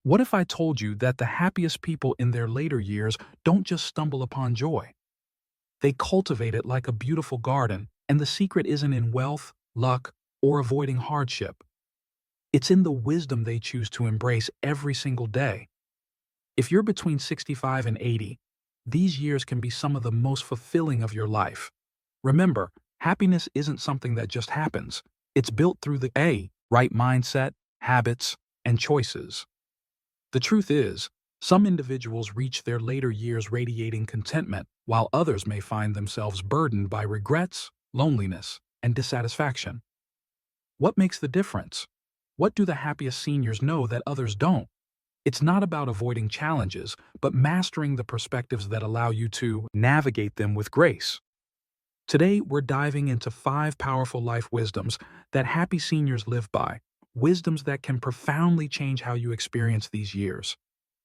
What if I told you that the happiest people in their later years don't just stumble upon joy? They cultivate it like a beautiful garden, and the secret isn't in wealth, luck, or avoiding hardship. It's in the wisdom they choose to embrace every single day. If you're between 65 and 80, these years can be some of the most fulfilling of your life. Remember, happiness isn't something that just happens. It's built through the right mindset, habits, and choices. The truth is, some individuals reach their later years radiating contentment, while others may find themselves burdened by regrets, loneliness, and dissatisfaction. What makes the difference? What do the happiest seniors know that others don't? It's not about avoiding challenges, but mastering the perspectives that allow you to navigate them with grace. Today, we're diving into 5 powerful life wisdoms that happy seniors live by, wisdoms that can profoundly change how you experience these years.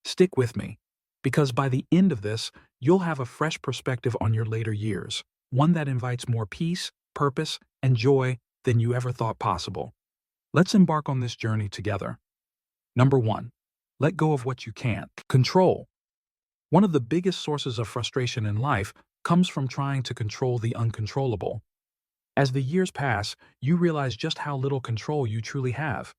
Stick with me, because by the end of this, you'll have a fresh perspective on your later years, one that invites more peace, purpose, and joy than you ever thought possible. Let's embark on this journey together. Number 1. Let go of what you can't control. One of the biggest sources of frustration in life comes from trying to control the uncontrollable. As the years pass, you realize just how little control you truly have.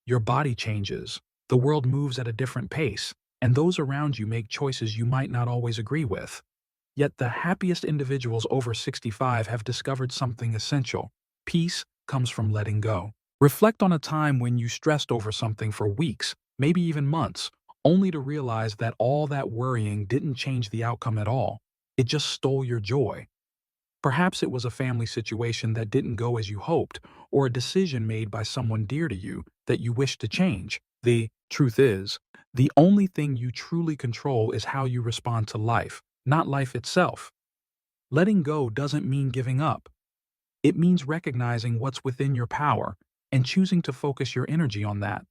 Your body changes, the world moves at a different pace, and those around you make choices you might not always agree with. Yet the happiest individuals over 65 have discovered something essential. Peace comes from letting go. Reflect on a time when you stressed over something for weeks, maybe even months, only to realize that all that worrying didn't change the outcome at all. It just stole your joy. Perhaps it was a family situation that didn't go as you hoped, or a decision made by someone dear to you that you wish to change. The truth is, the only thing you truly control is how you respond to life, not life itself. Letting go doesn't mean giving up. It means recognizing what's within your power and choosing to focus your energy on that.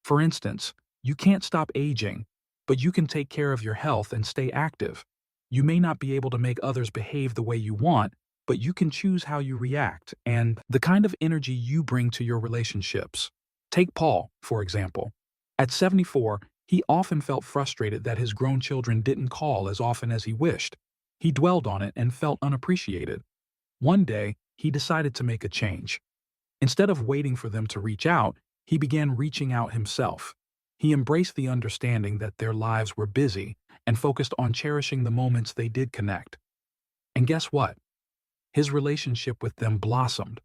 For instance, you can't stop aging, but you can take care of your health and stay active. You may not be able to make others behave the way you want, but you can choose how you react and the kind of energy you bring to your relationships. Take Paul, for example. At 74, he often felt frustrated that his grown children didn't call as often as he wished. He dwelled on it and felt unappreciated. One day, he decided to make a change. Instead of waiting for them to reach out, he began reaching out himself. He embraced the understanding that their lives were busy and focused on cherishing the moments they did connect. And guess what? His relationship with them blossomed.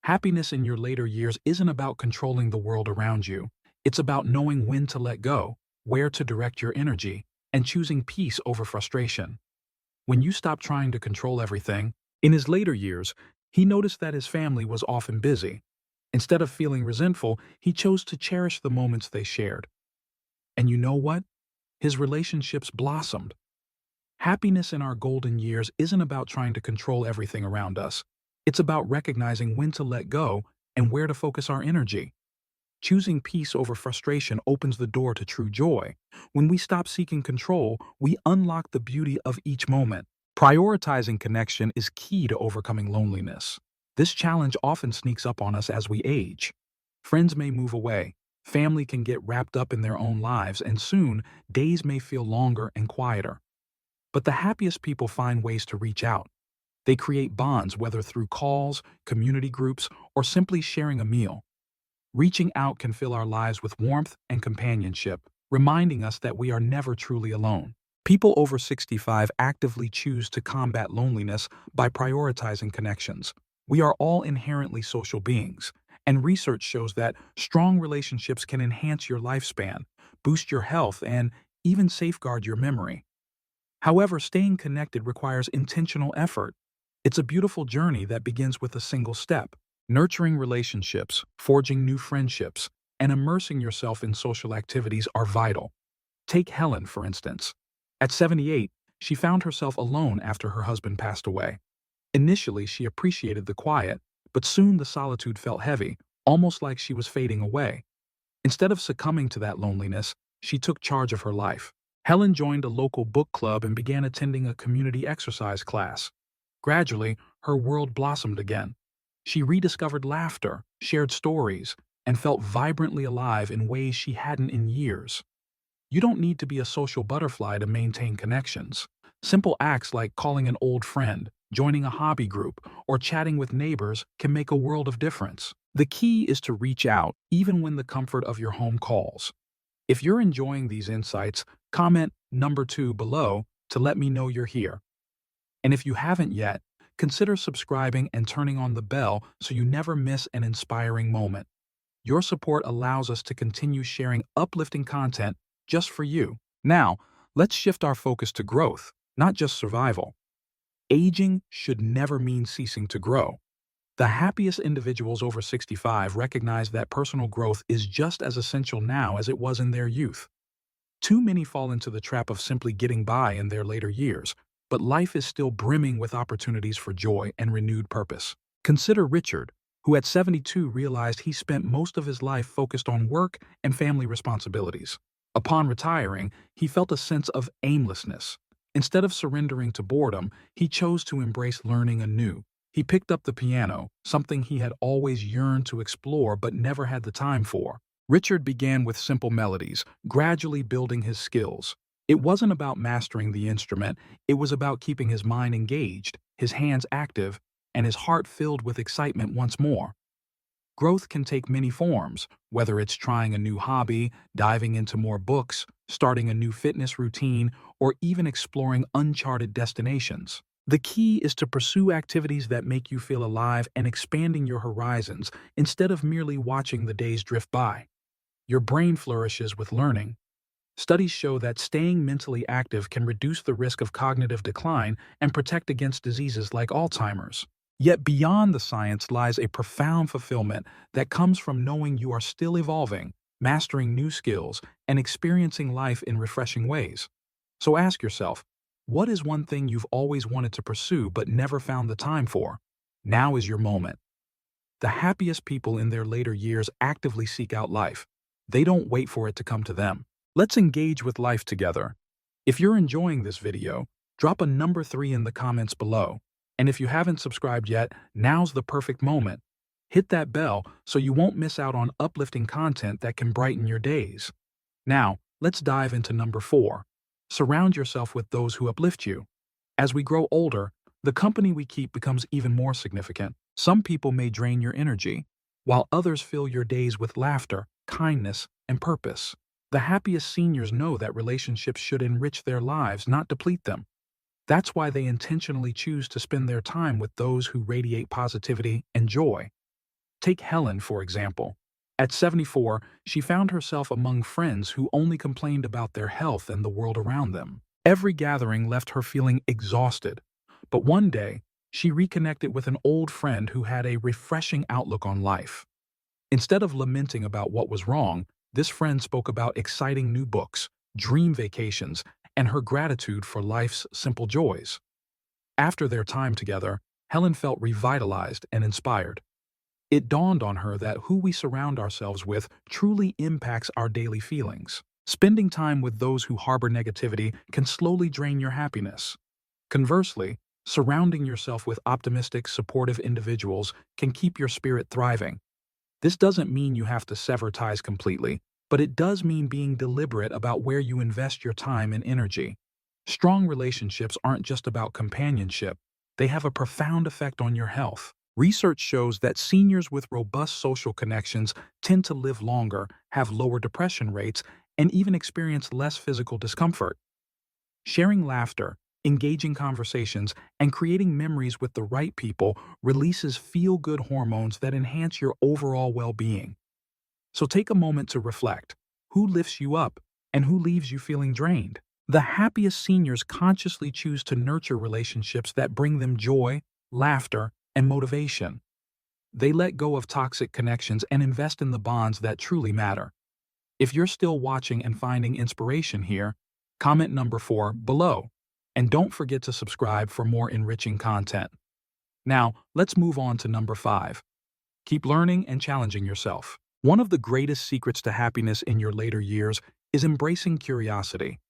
Happiness in your later years isn't about controlling the world around you. It's about knowing when to let go, where to direct your energy, and choosing peace over frustration. When you stop trying to control everything, in his later years, he noticed that his family was often busy. Instead of feeling resentful, he chose to cherish the moments they shared. And you know what? His relationships blossomed. Happiness in our golden years isn't about trying to control everything around us. It's about recognizing when to let go and where to focus our energy. Choosing peace over frustration opens the door to true joy. When we stop seeking control, we unlock the beauty of each moment. Prioritizing connection is key to overcoming loneliness. This challenge often sneaks up on us as we age. Friends may move away, family can get wrapped up in their own lives, and soon, days may feel longer and quieter. But the happiest people find ways to reach out. They create bonds, whether through calls, community groups, or simply sharing a meal. Reaching out can fill our lives with warmth and companionship, reminding us that we are never truly alone. People over 65 actively choose to combat loneliness by prioritizing connections. We are all inherently social beings, and research shows that strong relationships can enhance your lifespan, boost your health, and even safeguard your memory. However, staying connected requires intentional effort. It's a beautiful journey that begins with a single step: nurturing relationships, forging new friendships, and immersing yourself in social activities are vital. Take Helen, for instance. At 78, she found herself alone after her husband passed away. Initially, she appreciated the quiet, but soon the solitude felt heavy, almost like she was fading away. Instead of succumbing to that loneliness, she took charge of her life. Helen joined a local book club and began attending a community exercise class. Gradually, her world blossomed again. She rediscovered laughter, shared stories, and felt vibrantly alive in ways she hadn't in years. You don't need to be a social butterfly to maintain connections. Simple acts like calling an old friend, joining a hobby group, or chatting with neighbors can make a world of difference. The key is to reach out even when the comfort of your home calls. If you're enjoying these insights, comment number 2 below to let me know you're here. And if you haven't yet, consider subscribing and turning on the bell so you never miss an inspiring moment. Your support allows us to continue sharing uplifting content just for you. Now, let's shift our focus to growth, not just survival. Aging should never mean ceasing to grow. The happiest individuals over 65 recognize that personal growth is just as essential now as it was in their youth. Too many fall into the trap of simply getting by in their later years, but life is still brimming with opportunities for joy and renewed purpose. Consider Richard, who at 72 realized he spent most of his life focused on work and family responsibilities. Upon retiring, he felt a sense of aimlessness. Instead of surrendering to boredom, he chose to embrace learning anew. He picked up the piano, something he had always yearned to explore but never had the time for. Richard began with simple melodies, gradually building his skills. It wasn't about mastering the instrument, it was about keeping his mind engaged, his hands active, and his heart filled with excitement once more. Growth can take many forms, whether it's trying a new hobby, diving into more books, starting a new fitness routine, or even exploring uncharted destinations. The key is to pursue activities that make you feel alive and expanding your horizons instead of merely watching the days drift by. Your brain flourishes with learning. Studies show that staying mentally active can reduce the risk of cognitive decline and protect against diseases like Alzheimer's. Yet beyond the science lies a profound fulfillment that comes from knowing you are still evolving, mastering new skills, and experiencing life in refreshing ways. So ask yourself, what is one thing you've always wanted to pursue but never found the time for? Now is your moment. The happiest people in their later years actively seek out life. They don't wait for it to come to them. Let's engage with life together. If you're enjoying this video, drop a number 3 in the comments below. And if you haven't subscribed yet, now's the perfect moment. Hit that bell so you won't miss out on uplifting content that can brighten your days. Now, let's dive into number 4. Surround yourself with those who uplift you. As we grow older, the company we keep becomes even more significant. Some people may drain your energy, while others fill your days with laughter, kindness, and purpose. The happiest seniors know that relationships should enrich their lives, not deplete them. That's why they intentionally choose to spend their time with those who radiate positivity and joy. Take Helen, for example. At 74, she found herself among friends who only complained about their health and the world around them. Every gathering left her feeling exhausted. But one day, she reconnected with an old friend who had a refreshing outlook on life. Instead of lamenting about what was wrong, this friend spoke about exciting new books, dream vacations, and her gratitude for life's simple joys. After their time together, Helen felt revitalized and inspired. It dawned on her that who we surround ourselves with truly impacts our daily feelings. Spending time with those who harbor negativity can slowly drain your happiness. Conversely, surrounding yourself with optimistic, supportive individuals can keep your spirit thriving. This doesn't mean you have to sever ties completely, but it does mean being deliberate about where you invest your time and energy. Strong relationships aren't just about companionship, they have a profound effect on your health. Research shows that seniors with robust social connections tend to live longer, have lower depression rates, and even experience less physical discomfort. Sharing laughter, engaging conversations, and creating memories with the right people releases feel-good hormones that enhance your overall well-being. So take a moment to reflect. Who lifts you up and who leaves you feeling drained? The happiest seniors consciously choose to nurture relationships that bring them joy, laughter, and motivation. They let go of toxic connections and invest in the bonds that truly matter. If you're still watching and finding inspiration here, comment number 4 below. And don't forget to subscribe for more enriching content. Now, let's move on to number 5. Keep learning and challenging yourself. One of the greatest secrets to happiness in your later years is embracing curiosity.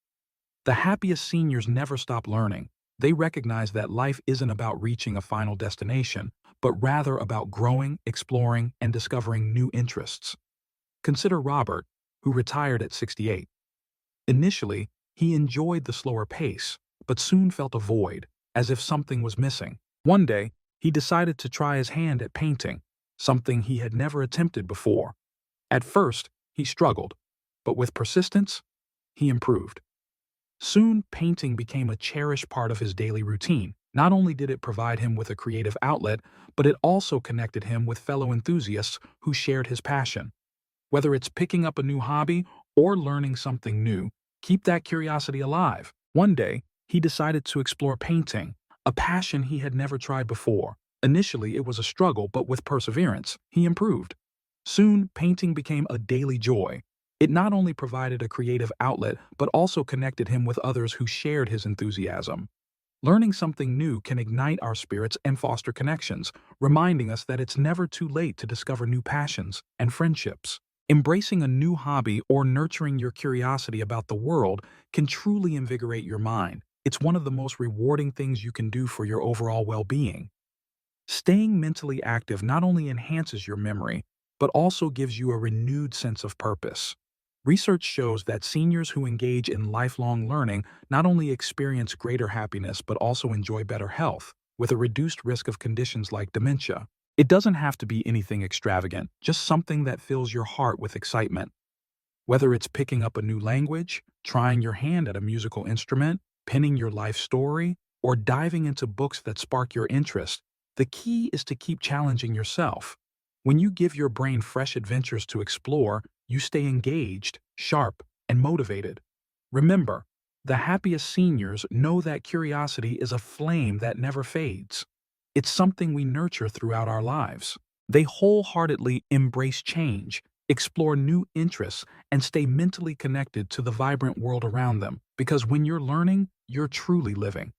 The happiest seniors never stop learning. They recognize that life isn't about reaching a final destination, but rather about growing, exploring, and discovering new interests. Consider Robert, who retired at 68. Initially, he enjoyed the slower pace, but soon felt a void, as if something was missing. One day, he decided to try his hand at painting, something he had never attempted before. At first, he struggled, but with persistence, he improved. Soon, painting became a cherished part of his daily routine. Not only did it provide him with a creative outlet, but it also connected him with fellow enthusiasts who shared his passion. Whether it's picking up a new hobby or learning something new, keep that curiosity alive. One day, he decided to explore painting, a passion he had never tried before. Initially, it was a struggle, but with perseverance, he improved. Soon, painting became a daily joy. It not only provided a creative outlet, but also connected him with others who shared his enthusiasm. Learning something new can ignite our spirits and foster connections, reminding us that it's never too late to discover new passions and friendships. Embracing a new hobby or nurturing your curiosity about the world can truly invigorate your mind. It's one of the most rewarding things you can do for your overall well-being. Staying mentally active not only enhances your memory, but also gives you a renewed sense of purpose. Research shows that seniors who engage in lifelong learning not only experience greater happiness but also enjoy better health, with a reduced risk of conditions like dementia. It doesn't have to be anything extravagant, just something that fills your heart with excitement. Whether it's picking up a new language, trying your hand at a musical instrument, penning your life story, or diving into books that spark your interest, the key is to keep challenging yourself. When you give your brain fresh adventures to explore, you stay engaged, sharp, and motivated. Remember, the happiest seniors know that curiosity is a flame that never fades. It's something we nurture throughout our lives. They wholeheartedly embrace change, explore new interests, and stay mentally connected to the vibrant world around them, because when you're learning, you're truly living.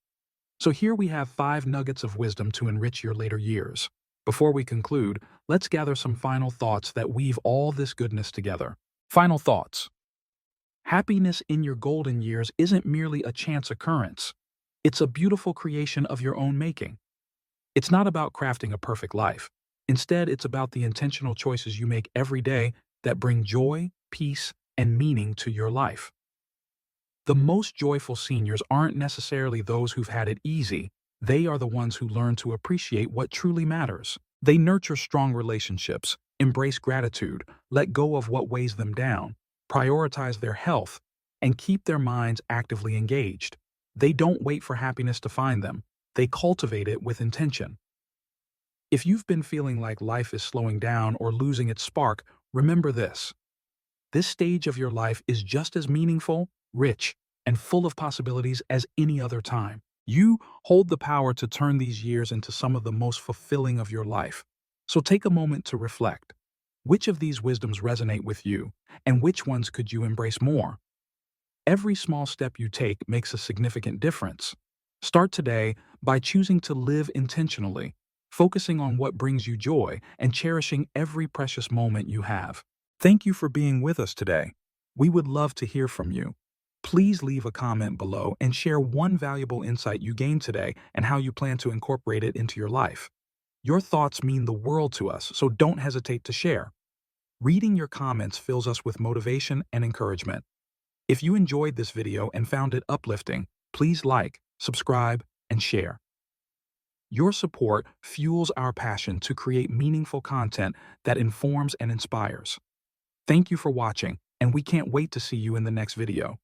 So here we have 5 nuggets of wisdom to enrich your later years. Before we conclude, let's gather some final thoughts that weave all this goodness together. Final thoughts. Happiness in your golden years isn't merely a chance occurrence. It's a beautiful creation of your own making. It's not about crafting a perfect life. Instead, it's about the intentional choices you make every day that bring joy, peace, and meaning to your life. The most joyful seniors aren't necessarily those who've had it easy. They are the ones who learn to appreciate what truly matters. They nurture strong relationships, embrace gratitude, let go of what weighs them down, prioritize their health, and keep their minds actively engaged. They don't wait for happiness to find them. They cultivate it with intention. If you've been feeling like life is slowing down or losing its spark, remember this. This stage of your life is just as meaningful, rich, and full of possibilities as any other time. You hold the power to turn these years into some of the most fulfilling of your life. So take a moment to reflect. Which of these wisdoms resonate with you, and which ones could you embrace more? Every small step you take makes a significant difference. Start today by choosing to live intentionally, focusing on what brings you joy and cherishing every precious moment you have. Thank you for being with us today. We would love to hear from you. Please leave a comment below and share one valuable insight you gained today and how you plan to incorporate it into your life. Your thoughts mean the world to us, so don't hesitate to share. Reading your comments fills us with motivation and encouragement. If you enjoyed this video and found it uplifting, please like, subscribe, and share. Your support fuels our passion to create meaningful content that informs and inspires. Thank you for watching, and we can't wait to see you in the next video.